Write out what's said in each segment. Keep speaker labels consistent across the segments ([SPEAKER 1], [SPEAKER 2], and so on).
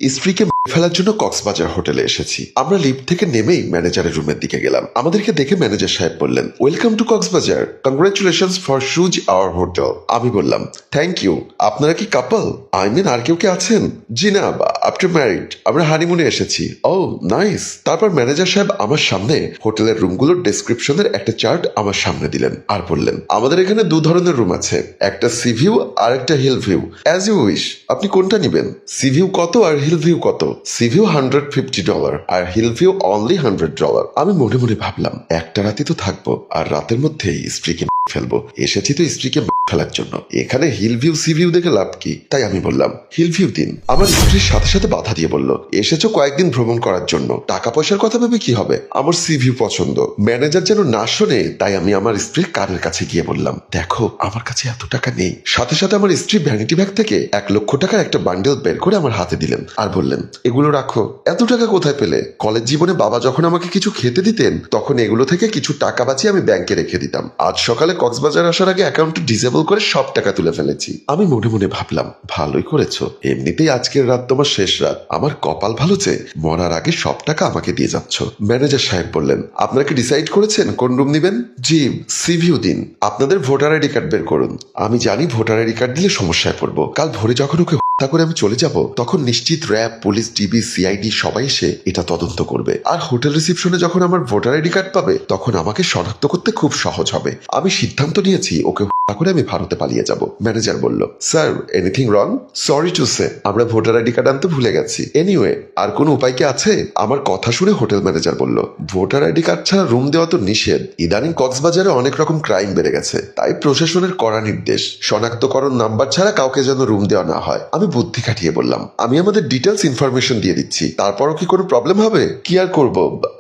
[SPEAKER 1] স্ত্রীকে মেরে ফেলার জন্য কক্সবাজার হোটেলে এসেছি। আমরা লিফট থেকে নেমেই ম্যানেজারের রুমের দিকে গেলাম। আমাদেরকে দেখে ম্যানেজার সাহেব বললেন, welcome to Cox's Bazar, congratulations for choose hour hotel. আমি বললাম, থ্যাংক ইউ। আপনারা কি কাপল? আর কেউ কি আছেন? জি না, আফটার ম্যারিড, আমরা হানিমুনে এসেছি। ও নাইস। তারপর ম্যানেজার সাহেব আমার সামনে হোটেলের রুমগুলোর ডেসক্রিপশনের একটা চার্ট আমার সামনে দিলেন আর বললেন, আমাদের এখানে দু ধরনের রুম আছে, একটা সি ভিউ আর একটা hill view, as you wish. আপনি কোনটা নিবেন? সি ভিউ কত আর হিল ভিউ কত? সি ভিউ $150 আর হিল ভিউ অনলি $100। আমি মনে মনে ভাবলাম, একটা রাতে তো থাকবো, আর রাতের মধ্যেই স্ত্রীকে ফেলবো। এসেছি তো স্ত্রীকে ফেলার জন্য, এখানে হিল ভিউ সি ভিউ দেখে লাভ কি? তাই আমি বললাম, হিল ভিউ দিন। আমার স্ত্রীর সাথে সাথে বাধা দিয়ে বলল, এসেছো কয়েকদিন ভ্রমণ করার জন্য, টাকা পয়সার কথা ভেবে কি হবে? আমার সি ভিউ পছন্দ। ম্যানেজার যেন না শোনে, তাই আমি আমার স্ত্রীর কানের কাছে গিয়ে বললাম, দেখো আমার কাছে এত টাকা নেই। সাথে সাথে আমার স্ত্রী ভ্যানিটি ব্যাগ থেকে $1,00,000 একটা বান্ডেল বের করে আমার হাতে দিলেন আর বললেন, এগুলো রাখো। এত টাকা কোথায় পেলে? কলেজ জীবনে বাবা যখন আমাকে কিছু খেতে দিতেন, তখন এগুলো থেকে কিছু টাকা বাঁচিয়ে আমি ব্যাংকে রেখে দিতাম। আজ সকালে কক্সবাজার আসার আগে অ্যাকাউন্ট ডিসেবল করে সব টাকা তুলে ফেলেছি। আমি মনে মনে ভাবলাম, ভালোই করেছো, এমনিতেই আজকের রাত তোমার শেষ রাত। আমার কপাল ভালো যে মরার আগে সব টাকা আমাকে দিয়ে যাচ্ছ। ম্যানেজার সাহেব বললেন, আপনারা কি ডিসাইড করেছেন কোন রুম নিবেন? জি, সিভিউ দিন। আপনাদের ভোটার আইডি কার্ড বের করুন। আমি জানি ভোটার আইডি কার্ড দিলে সমস্যায় পড়বো। কাল ভোরে যখন ওকে হত্যা করে আমি চলে যাব, তখন নিশ্চিত র্যাব, পুলিশ, ডিবি, সিআইডি সবাই এসে এটা তদন্ত করবে। আর হোটেল রিসিপশনে যখন আমার ভোটার আইডি কার্ড পাবে, তখন আমাকে শনাক্ত করতে খুব সহজ হবে। আমি সিদ্ধান্ত নিয়েছি, ওকে হত্যা করে আমি ভারতে পালিয়ে যাব। ম্যানেজার বলল, sir anything wrong? Sorry to say, আমরা ভোটার আইডি কার্ড আনতে ভুলে গেছি। এনিওয়ে, আর কোনো উপায় কি আছে? আমার কথা শুনে হোটেল ম্যানেজার বলল, ভোটার আইডি কার্ড ছাড়া রুম দেওয়া তো নিষেধ। ইদানিং কক্সবাজারে অনেক রকম ক্রাইম বেড়ে গেছে, তাই প্রশাসনের কড়া নির্দেশ, শনাক্তকরণ নাম্বার ছাড়া কাউকে যেন রুম দেওয়া না হয়। আমি বুদ্ধি খাটিয়ে বললাম, আমি আমাদের ডিটেলস ইনফরমেশন দিয়ে দিচ্ছি, তারপরও কি কোনো প্রবলেম হবে? কি আর করব,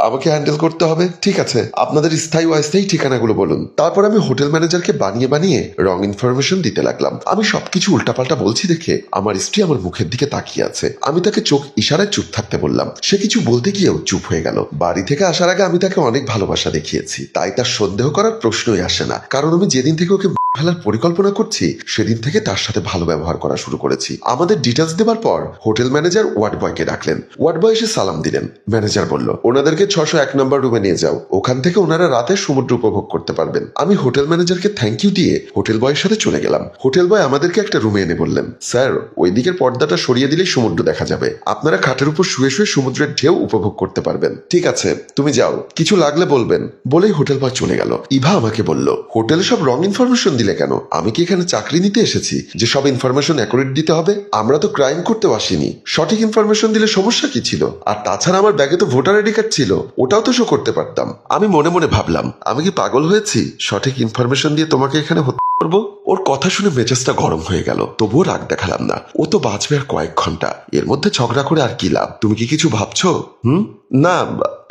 [SPEAKER 1] আমাকে হ্যান্ডেল করতে হবে। ঠিক আছে, আপনাদের স্থায়ী অস্থায়ী ঠিকানাগুলো বলুন। তারপর আমি হোটেল ম্যানেজারকে বানিয়ে বানিয়ে রং ইনফরমেশন দিতে লাগলাম। আমি সবকিছু উল্টাপাল্টা বলছি দেখে আমার স্ত্রী আমার মুখের দিকে তাকিয়ে আছে। আমি তাকে চোখ ইশারায় চুপ থাকতে বললাম। সে কিছু বলতে গিয়েও চুপ হয়ে গেল। বাড়ি থেকে আসার আগে আমি তাকে অনেক ভালোবাসা দেখিয়েছি, তাই তার সন্দেহ করার প্রশ্নই আসে না। কারণ আমি যেদিন থেকে ওকে ফেলার পরিকল্পনা করছি, সেদিন থেকে তার সাথে ভালো ব্যবহার করা শুরু করেছি। আমাদের ডিটেলস দেওয়ার পর হোটেল ম্যানেজার ওয়ার্ড বয়কে ডাকলেন। ওয়ার্ড বয় এসে সালাম দিলেন। ম্যানেজার বলল, ওনাদেরকে 601 নম্বর রুমে নিয়ে যাও, ওখান থেকে ওনারা রাতে সমুদ্র উপভোগ করতে পারবেন। আমি হোটেল ম্যানেজারকে থ্যাংক ইউ দিয়ে হোটেল বয়ের সাথে চলে গেলাম। হোটেল বয় আমাদেরকে একটা রুমে এনে বললেন, স্যার ওই দিকের পর্দাটা সরিয়ে দিলেই সমুদ্র দেখা যাবে, আপনারা খাটের উপর শুয়ে শুয়ে সমুদ্রের ঢেউ উপভোগ করতে পারবেন। ঠিক আছে, তুমি যাও, কিছু লাগলে বলবেন। বলেই হোটেল বয় চলে গেল। ইভা আমাকে বলল, হোটেলে সব রং ইনফরমেশন দিলে কেন? আমি কি এখানে চাকরি নিতে এসেছি যে সব ইনফরমেশন অ্যাকুরেট দিতে হবে? আমরা তো ক্রাইম করতেও আসিনি। সঠিক ইনফরমেশন দিলে সমস্যা কি ছিল? আর তাছাড়া আমার ব্যাগে তো ভোটার আইডি কার্ড ছিল, ওটাও তো শো করতে পারতাম। আমি মনে মনে ভাবলাম, আমি কি পাগল হয়েছি সঠিক ইনফরমেশন দিয়ে তোমাকে এখানে করবো? ওর কথা শুনে মেজাজটা গরম হয়ে গেল, তবুও রাগ দেখালাম না। ও তো বাঁচবে আর কয়েক ঘন্টা, এর মধ্যে ঝগড়া করে আর কি লাভ? তুমি কি কিছু ভাবছো? না,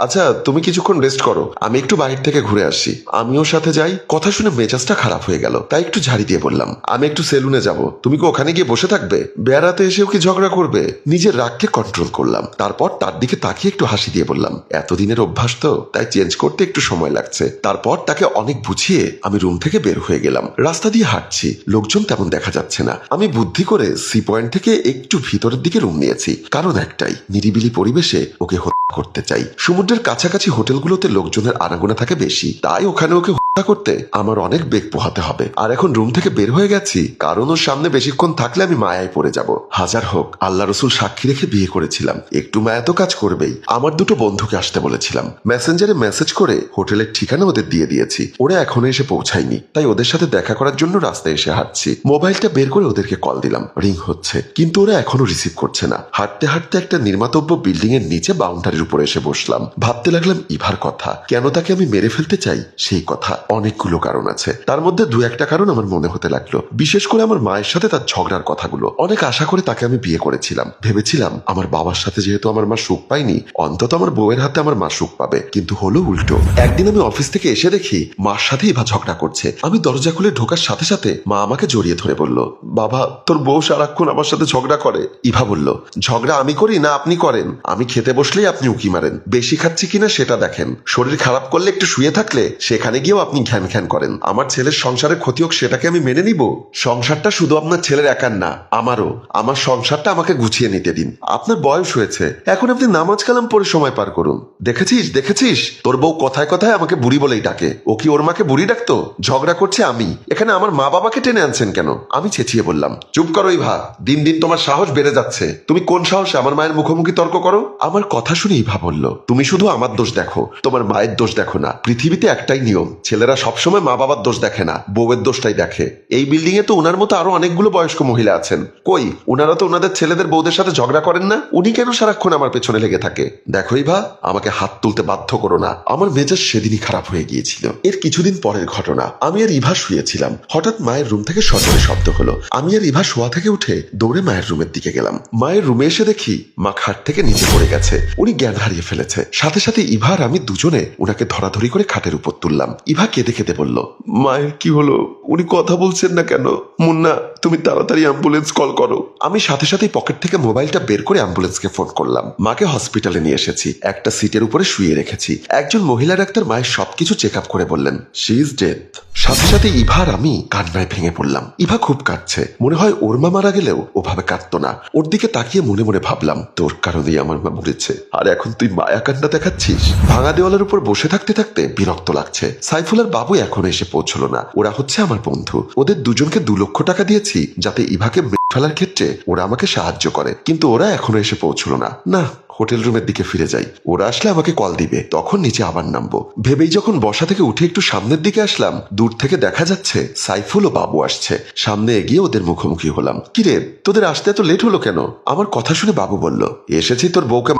[SPEAKER 1] আচ্ছা তুমি কিছুক্ষণ রেস্ট করো, আমি একটু বাইরে থেকে ঘুরে আসি। আমিও সাথে যাই। কথা শুনে মেজাজটা খারাপ হয়ে গেল, তাই একটু ঝাড়ি দিয়ে বললাম, আমি একটু সেলুনে যাব, তুমি কি ওখানে গিয়ে বসে থাকবে? বেড়াতে এসেও কি ঝগড়া করবে? নিজের রাগকে কন্ট্রোল করলাম। তারপর তার দিকে তাকিয়ে একটু হাসি দিয়ে বললাম, এতদিনের অভ্যাস তো, তাই চেঞ্জ করতে একটু সময় লাগছে। তারপর তাকে অনেক বুঝিয়ে আমি রুম থেকে বের হয়ে গেলাম। রাস্তা দিয়ে হাঁটছি, লোকজন তেমন দেখা যাচ্ছে না। আমি বুদ্ধি করে সি পয়েন্ট থেকে একটু ভিতরের দিকে রুম নিয়েছি, কারণ একটাই, নিরিবিলি পরিবেশে ওকে করতে চাই। সমুদ্রের কাছাকাছি হোটেলগুলোতে লোকজনের আনাগোনা থাকে বেশি, তাই ওখানে ওকে হত্যা করতে আমার অনেক বেগ পোহাতে হবে। আর এখন রুম থেকে বের হয়ে গেছি, কারণ ওর সামনে বেশিক্ষণ থাকলে আমি মায়ায় পড়ে যাব। হাজার হোক, আল্লাহ রসুল সাক্ষী রেখে বিয়ে করেছিলাম, একটু মায়া তো কাজ করবেই। আমার দুটো বন্ধুকে আসতে বলেছিলাম, মেসেঞ্জারে মেসেজ করে হোটেলের ঠিকানা ওদের দিয়ে দিয়েছি। ওরা এখনো এসে পৌঁছায়নি, তাই ওদের সাথে দেখা করার জন্য রাস্তায় এসে হাঁটছি। মোবাইলটা বের করে ওদেরকে কল দিলাম, রিং হচ্ছে, কিন্তু ওরা এখনো রিসিভ করছে না। হাঁটতে হাঁটতে একটা নির্মাতব্য বিল্ডিং এর নিচে বাউন্ডারির উপরে এসে বসলাম। ভাবতে লাগলাম ইভার কথা, কেন তাকে আমি মেরে ফেলতে চাই সেই কথা। অনেকগুলো কারণ আছে, তার মধ্যে দু একটা কারণ আমার মনে হতে লাগলো, বিশেষ করে আমার মায়ের সাথে তার ঝগড়ার কথাগুলো। অনেক আশা করে তাকে আমি বিয়ে করেছিলাম, ভেবেছিলাম আমার বাবার সাথে যেহেতু আমার মা সুখ পায়নি, অন্তত আমার বউয়ের হাতে আমার মা সুখ পাবে, কিন্তু হলো উল্টো। একদিন আমি অফিস থেকে এসে দেখি মার সাথে ইভা ঝগড়া করছে। আমি দরজা খুলে ঢোকার সাথে সাথে মা আমাকে জড়িয়ে ধরে বলল, বাবা তোর বউ সারাক্ষণ আমার সাথে ঝগড়া করে। ইভা বলল, ঝগড়া আমি করি না আপনি করেন? আমি খেতে বসলেই আপনি উকি মারেন, বেশি খাচ্ছি কিনা সেটা দেখেন, শরীর খারাপ করলে একটু শুয়ে থাকলে সেখানে গিয়েও আপনি আপনি ঘ্যান ঘ্যান করেন? আমার ছেলের সংসারের ক্ষতি হোক সেটাকে আমি মেনে নিব? সংসারটা শুধু আপনার ছেলের একার না, আমারও। আমার সংসারটা আমাকে গুছিয়ে নিতে দিন। আপনার বয়স হয়েছে, এখন আপনি নামাজ কালাম পড়ে সময় পার করুন। দেখেছিস তোর বউ কথায় কথায় আমাকে বুড়ি বলেই ডাকে। ও কি ওর মাকে বুড়ি ডাকতো? ঝগড়া করছে আমি, এখানে আমার মা বাবাকে টেনে আনছেন কেন? আমি চেঁচিয়ে বললাম, চুপ করো ইভা, দিন দিন তোমার সাহস বেড়ে যাচ্ছে। তুমি কোন সাহসে আমার মায়ের মুখোমুখি তর্ক করো? আমার কথা শুনে ইভা বলল, তুমি শুধু আমার দোষ দেখো, তোমার মায়ের দোষ দেখো না। পৃথিবীতে একটাই নিয়ম, ছেলেরা সবসময় মা বাবার দোষ দেখে না, বউয়ের দোষটাই দেখে। এই বিল্ডিং এ তো উনার মতো আরো অনেকগুলো বয়স্ক মহিলা আছেন, কই উনারা তো উনাদের ছেলেদের বউদের সাথে ঝগড়া করেন না? উনি কেন সারাক্ষণ আমার পেছনে লেগে থাকে? দেখো ইভা, আমাকে হাত তুলতে বাধ্য করো না। আমার মেজাজ সেদিনই খারাপ হয়ে গিয়েছিল। এর কিছুদিন পরের ঘটনা, আমি আর ইভা শুয়েছিলাম, হঠাৎ মায়ের রুম থেকে সজোরে শব্দ হলো। আমি আর ইভা শোয়া থেকে উঠে দৌড়ে মায়ের রুমের দিকে গেলাম। মায়ের রুমে এসে দেখি মা খাট থেকে নিচে পড়ে গেছে, উনি জ্ঞান হারিয়ে ফেলেছে। সাথে সাথে ইভা আর আমি দুজনে উনাকে ধরাধরি করে খাটের উপর তুললাম। ইভা কেঁদে কেঁদে বলল, মায়ের কি হলো? উনি কথা বলছেন না কেন? মুন্না, তুমি তাড়াতাড়ি অ্যাম্বুলেন্স কল করো। আমি সাথে সাথেই পকেট থেকে মোবাইলটা বের করে অ্যাম্বুলেন্সকে ফোন করলাম। মাকে হসপিটালে নিয়ে এসেছি, একটা সিটের উপরে শুয়ে রেখেছি। একজন মহিলা ডাক্তার মায়ের সবকিছু চেক আপ করে বললেন, শি ইজ ডেথ। সাথে সাথে ইভা আর আমি কান্নায় ভেঙে পড়লাম। ইভা খুব কাঁদছে, মনে হয় ওর মা মারা গেলেও ওভাবে কাঁদতো না। ওর দিকে তাকিয়ে মনে মনে ভাবলাম, তোর কারণেই আমার মা মরেছে, আর এখন তুই মায়া কান্না দেখাচ্ছিস। ভাঙা দেওয়ালের উপর বসে থাকতে থাকতে বিরক্ত লাগছে। সাইফুল আর বাবু এখনো এসে পৌঁছলো না। ওরা হচ্ছে আমার বন্ধু, ওদের দুজনকে 2 লক্ষ টাকা দিয়েছি যাতে ইভাকে ফেলার ক্ষেত্রে ওরা আমাকে সাহায্য করে, কিন্তু ওরা এখনো এসে পৌঁছলো না। না, হোটেল রুমের দিকে ফিরে যাই, ওরা আসলে আমাকে কল দিবে, তখন নিচে আবার নামবো ভেবেই যখন বসা থেকে উঠে একটু সামনের দিকে আসলাম, দূর থেকে দেখা যাচ্ছে সাইফুল ও বাবু আসছে। সামনে এগিয়ে ওদের মুখোমুখি হলাম। কিরে, তোদের আসতে এত লেট হলো কেন? আমার কথা শুনে বাবু বলল, এসেছি তোর বউকে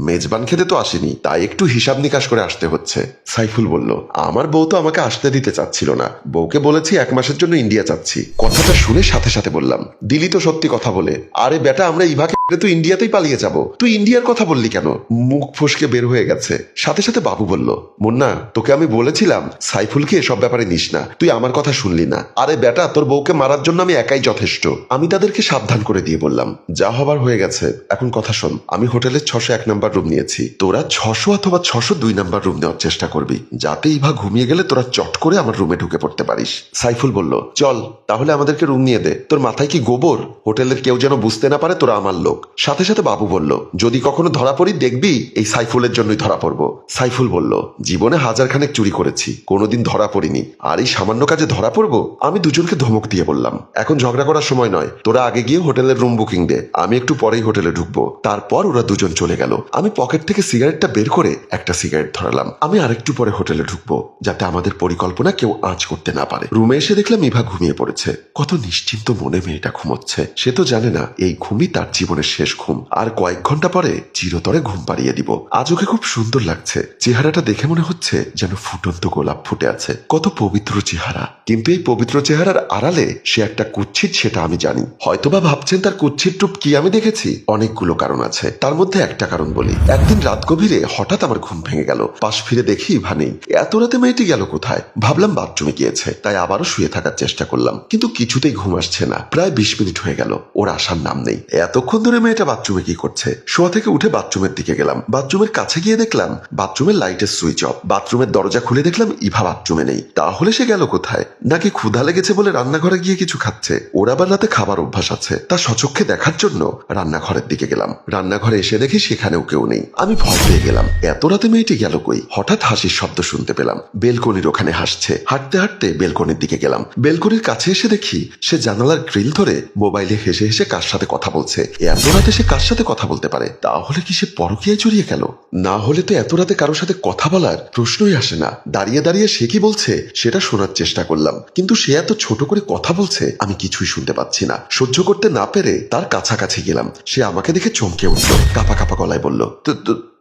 [SPEAKER 1] মেজবান খেতে তো আসেনি, তাই একটু হিসাব নিকাশ করে আসতে হচ্ছে। সাইফুল বলল, আমার বউ তো আমাকে আসতে দিতে চাচ্ছিল না, বউকে বলেছি 1 মাসের জন্য ইন্ডিয়া যাচ্ছি। কথাটা শুনে সাথে সাথে বললাম, দিলি তো সত্যি কথা বলে। আরে বেটা, আমরা ইভাকে তুই ইন্ডিয়াতেই পালিয়ে যাব, তুই ইন্ডিয়ার কথা বললি কেন? মুখ ফসকে বের হয়ে গেছে। সাথে সাথে বাবু বলল, মুন্না, তোকে আমি বলেছিলাম সাইফুলকে এসব ব্যাপারে নিস না, তুই আমার কথা শুনলি না। আরে বেটা, তোর বউকে মারার জন্য আমি একাই যথেষ্ট। আমি তাদেরকে সাবধান করে দিয়ে বললাম, যা হবার হয়ে গেছে, এখন কথা শোন। আমি হোটেলের 601 নম্বর রুম নিয়েছি, তোরা 600 অথবা 602 নম্বর রুম নেওয়ার চেষ্টা করবি, যাতে ইভা ঘুমিয়ে গেলে তোরা চট করে আমার রুমে ঢুকে পড়তে পারিস। সাইফুল বলল, চল তাহলে আমাদেরকে রুম নিয়ে দে। তোর মাথায় কি গোবর? হোটেলের কেউ যেন বুঝতে না পারে তোরা আমার লোক। সাথে সাথে বাবু বলল, যদি কখনো ধরা পড়ি দেখবি এই সাইফুলের জন্যই ধরা পড়বো। সাইফুল বলল, জীবনে 1000 খানেক চুরি করেছি, কোনোদিন ধরা পড়িনি, আর এই সামান্য কাজে ধরা পড়বো? আমি দুজনকে ধমক দিয়ে বললাম, এখন ঝগড়া করার সময় নয়, তোরা আগে গিয়ে হোটেলের রুম বুকিং দে, আমি একটু পরেই হোটেলে ঢুকবো। তারপর ওরা দুজন চলে গেল। আমি পকেট থেকে সিগারেটটা বের করে একটা সিগারেট ধরালাম। আমি আরেকটু পরে হোটেলে ঢুকবো, যাতে আমাদের পরিকল্পনা কেউ আঁচ করতে না পারে। রুমে এসে দেখলাম ইভা ঘুমিয়ে পড়েছে। কত নিশ্চিন্ত মনে মেয়েটা ঘুমোচ্ছে। সে তো জানে না এই ঘুমই তার জীবনের শেষ ঘুম, আর কয়েক ঘন্টা পরে চিরতরে ঘুম পাড়িয়ে দিব। আজ ওকে খুব সুন্দর লাগছে। চেহারাটা দেখে মনে হচ্ছে যেন ফুটন্ত গোলাপ ফুটে আছে। কত পবিত্র চেহারা, কিন্তু এই পবিত্র চেহারার আড়ালে সে একটা কুচ্ছিত, সেটা আমি জানি। হয়তোবা ভাবছেন তার কুচ্ছিত রূপ কি আমি দেখেছি? অনেকগুলো কারণ আছে, তার মধ্যে একটা কারণ বলি। একদিন রাত গভীরে হঠাৎ আমার ঘুম ভেঙে গেল। পাশ ফিরে দেখি ইভা নেই। এত রাতে মেয়েটি গেল কোথায়? ভাবলাম বাথরুমে গিয়েছে, তাই আবারও শুয়ে থাকার চেষ্টা করলাম, কিন্তু কিছুতেই ঘুম আসছে না। প্রায় 20 মিনিট হয়ে গেল, ওর আসার নাম নেই। এতক্ষণ ধরে মেয়েটা বাথরুমে কি করছে? শোয়া থেকে উঠে বাথরুমের দিকে গেলাম। বাথরুমের কাছে গিয়ে দেখলাম বাথরুমের লাইটের সুইচ অফ। বাথরুমের দরজা খুলে দেখলাম ইভা বাথরুমে নেই। তাহলে সে গেল কোথায়? নাকি ক্ষুধা লেগেছে বলে রান্নাঘরে গিয়ে কিছু খাচ্ছে? ওর আবার রাতে খাবার অভ্যাস আছে, তা সচক্ষে দেখার জন্য রান্নাঘরের দিকে গেলাম। রান্নাঘরে এসে দেখি সেখানেও কেউ নেই। আমি ভয় পেয়ে গেলাম, এত রাতে মেয়েটি গেল কই? হঠাৎ হাসির শব্দ শুনতে পেলাম। বেলকনির ওখানে হাসছে। হাঁটতে হাঁটতে বেলকনির দিকে গেলাম। বেলকনির কাছে এসে দেখি সে জানালার গ্রিল ধরে মোবাইলে হেসে হেসে কার সাথে কথা বলছে। এত রাতে সে কার সাথে কথা বলতে পারে? তাহলে কি সে পরকীয়ায় জড়িয়ে গেল? না হলে তো এত রাতে কারোর সাথে কথা বলার প্রশ্নই আসে না। দাঁড়িয়ে দাঁড়িয়ে সে কি বলছে সেটা শোনার চেষ্টা করলাম, কিন্তু সে এত ছোট করে কথা বলছে আমি কিছুই শুনতে পাচ্ছি না। সহ্য করতে না পেরে তার কাছাকাছি গেলাম। সে আমাকে দেখে চমকে উঠল, কাপা কাপা গলায় বলল,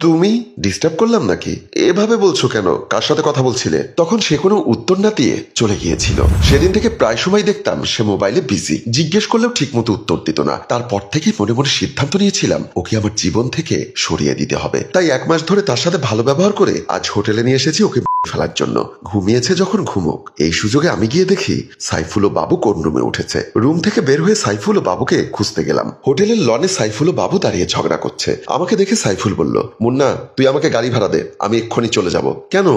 [SPEAKER 1] তুমি? ডিস্টার্ব করলাম নাকি? এভাবে বলছো কেন? কার সাথে কথা বলছিলে? তখন সে কোনো উত্তর না দিয়ে চলে গিয়েছিল। সেদিন থেকে প্রায় সময় দেখতাম সে মোবাইলে বিজি। জিজ্ঞেস করলেও ঠিক মতো উত্তর দিত না। তারপর থেকে মনে মনে সিদ্ধান্ত নিয়েছিলাম ওকে আমার জীবন থেকে সরিয়ে দিতে হবে। তাই 1 মাস ধরে তার সাথে ভালো ব্যবহার করে আজ হোটেলে নিয়ে এসেছি ওকে ফেলার জন্য। ঘুমিয়েছে যখন ঘুমোক। এই সুযোগে আমি গিয়ে দেখি সাইফুল ও বাবু কোন রুমে উঠেছে। রুম থেকে বের হয়ে সাইফুল ও বাবুকে খুঁজতে গেলাম। হোটেলের লনে সাইফুল ও বাবু দাঁড়িয়ে ঝগড়া করছে। আমাকে দেখে সাইফুল বলল, মুন্না তুই আমাকে গাড়ি ভাড়া দে, আমি এক্ষুনি চলে যাব। কেন?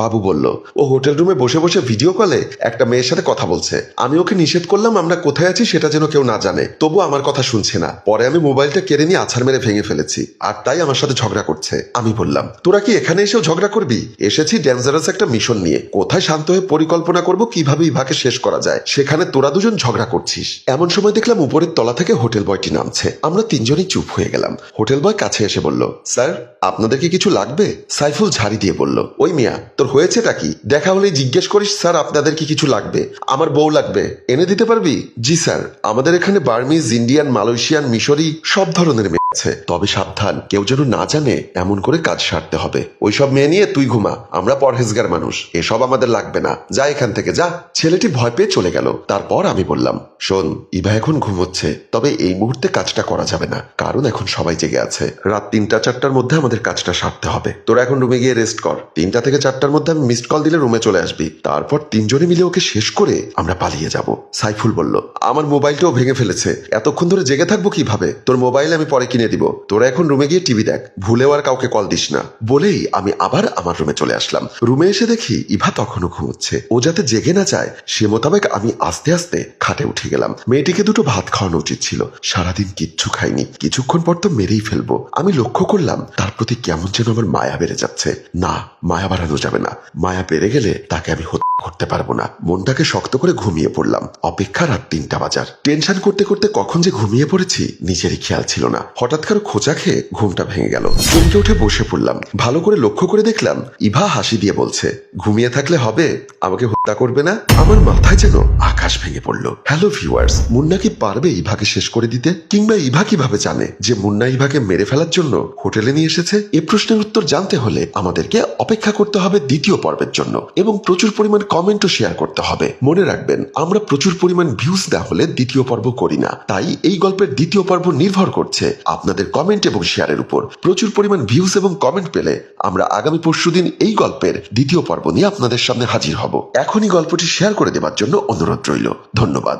[SPEAKER 1] বাবু বলল, ও হোটেল রুমে বসে বসে ভিডিও কলে একটা মেয়ের সাথে কথা বলছে। আমি ওকে নিষেধ করলাম আমরা কোথায় আছি সেটা যেন কেউ না জানে, তবু আমার কথা শুনছে না। পরে আমি মোবাইলটা কেড়ে নিয়ে আছাড় মেরে ভেঙে ফেলেছি, আর তাই আমার সাথে ঝগড়া করছে। আমি বললাম, তোরা কি এখানে এসেও ঝগড়া করবি? এসেছি ডেঞ্জারাস একটা মিশন নিয়ে, কোথায় শান্ত হয়ে পরিকল্পনা করব কিভাবে ইভাকে শেষ করা যায়, সেখানে তোরা দুজন ঝগড়া করছিস। এমন সময় দেখলাম উপরের তলা থেকে হোটেল বয়টি নামছে। আমরা তিনজনই চুপ হয়ে গেলাম। হোটেল বয় কাছে এসে বলল, স্যার আপনাদের কি কিছু লাগবে? সাইফুল ঝাড়ি দিয়ে বলল, ওই মিয়া তোর হয়েছেটা কি? দেখা হলেই জিজ্ঞেস করিস স্যার আপনাদের কি কিছু লাগবে? আমার বউ লাগবে, এনে দিতে পারবি? জি স্যার, আমাদের এখানে বার্মিজ, ইন্ডিয়ান, মালয়েশিয়ান, মিশরি সব ধরনের মেয়ে আছে, তবে সাবধান কেউ যেন না জানে এমন করে কাজ সারতে হবে। ওইসব মেয়ে নিয়ে তুই ঘুমা, আমরা পরহেজগার মানুষ, এসব আমাদের লাগবে না, যা এখান থেকে যা। ছেলেটি ভয় পেয়ে চলে গেল। তারপর আমি বললাম, শোন ইভা এখন ঘুমোচ্ছে, তবে এই মুহূর্তে কাজটা করা যাবে না, কারণ এখন সবাই জেগে আছে। রাত 3টা-4টার মধ্যে আমাদের কাজটা সারতে হবে। তোরা এখন রুমে গিয়ে রেস্ট কর। 3টা থেকে 4টার মধ্যে আমি মিসড কল দিলে রুমে চলে আসবি। তারপর তিনজনে মিলে ওকে শেষ করে আমরা পালিয়ে যাব। সাইফুল বলল, আমার মোবাইলটাও ভেঙে ফেলেছে, এতক্ষণ ধরে জেগে থাকবো কিভাবে? তোর মোবাইল আমি পরে কিনে দিব, তোরা এখন রুমে গিয়ে টিভি দেখ, ভুলেও আর কাউকে কল দিস না। বলেই আমি আবার আমার রুমে চলে আসলাম। রুমে এসে দেখি ইভা তখনও ঘুমোচ্ছে। ও যাতে জেগে না যায় সে মোতাবেক আমি আস্তে আস্তে খাটে উঠে গেলাম। মেয়েটিকে দুটো ভাত খাওয়ানো উচিত ছিল, সারাদিন কিচ্ছু খাইনি, কিছুক্ষণ পর তো মেরেই ফেলবো। আমি লক্ষ্য করলাম তার প্রতি কেমন যেন আমার মায়া বেড়ে যাচ্ছে। না, মায়া বাড়ানো যাবে না, মায়া বেড়ে গেলে তাকে আমি করতে পারবো না। মনটাকে শক্ত করে ঘুমিয়ে পড়লাম। অপেক্ষা রাত 3টা বাজার। টেনশন করতে করতে কখন যে ঘুমিয়ে পড়েছি নিজেরই খেয়াল ছিল না। হঠাৎ কারো খোঁচা খেয়ে ঘুমটা ভেঙে গেল। চমকে উঠে বসে পড়লাম। ভালো করে লক্ষ্য করে দেখলাম ইভা হাসি দিয়ে বলছে, ঘুমিয়ে থাকলে হবে, আমাকে হত্যা করবে না? আমার মাথায় যেন আকাশ ভেঙে পড়লো। হ্যালো ভিউয়ার্স, মুন্না কি পারবে ইভাকে শেষ করে দিতে? কিংবা ইভা কিভাবে জানে যে মুন্না ইভাকে মেরে ফেলার জন্য হোটেলে নিয়ে এসেছে? এই প্রশ্নের উত্তর জানতে হলে আমাদেরকে অপেক্ষা করতে হবে দ্বিতীয় পর্বের জন্য, এবং প্রচুর পরিমাণ কমেন্টও শেয়ার করতে হবে। মনে রাখবেন আমরা প্রচুর পরিমাণ ভিউজ না হলে দ্বিতীয় পর্ব করি না, তাই এই গল্পের দ্বিতীয় পর্ব নির্ভর করছে আপনাদের কমেন্ট এবং শেয়ারের উপর। প্রচুর পরিমাণ ভিউজ এবং কমেন্ট পেলে আমরা আগামী পরশুদিন এই গল্পের দ্বিতীয় পর্ব নিয়ে আপনাদের সামনে হাজির হব। এখনই গল্পটি শেয়ার করে দেওয়ার জন্য অনুরোধ রইল। ধন্যবাদ।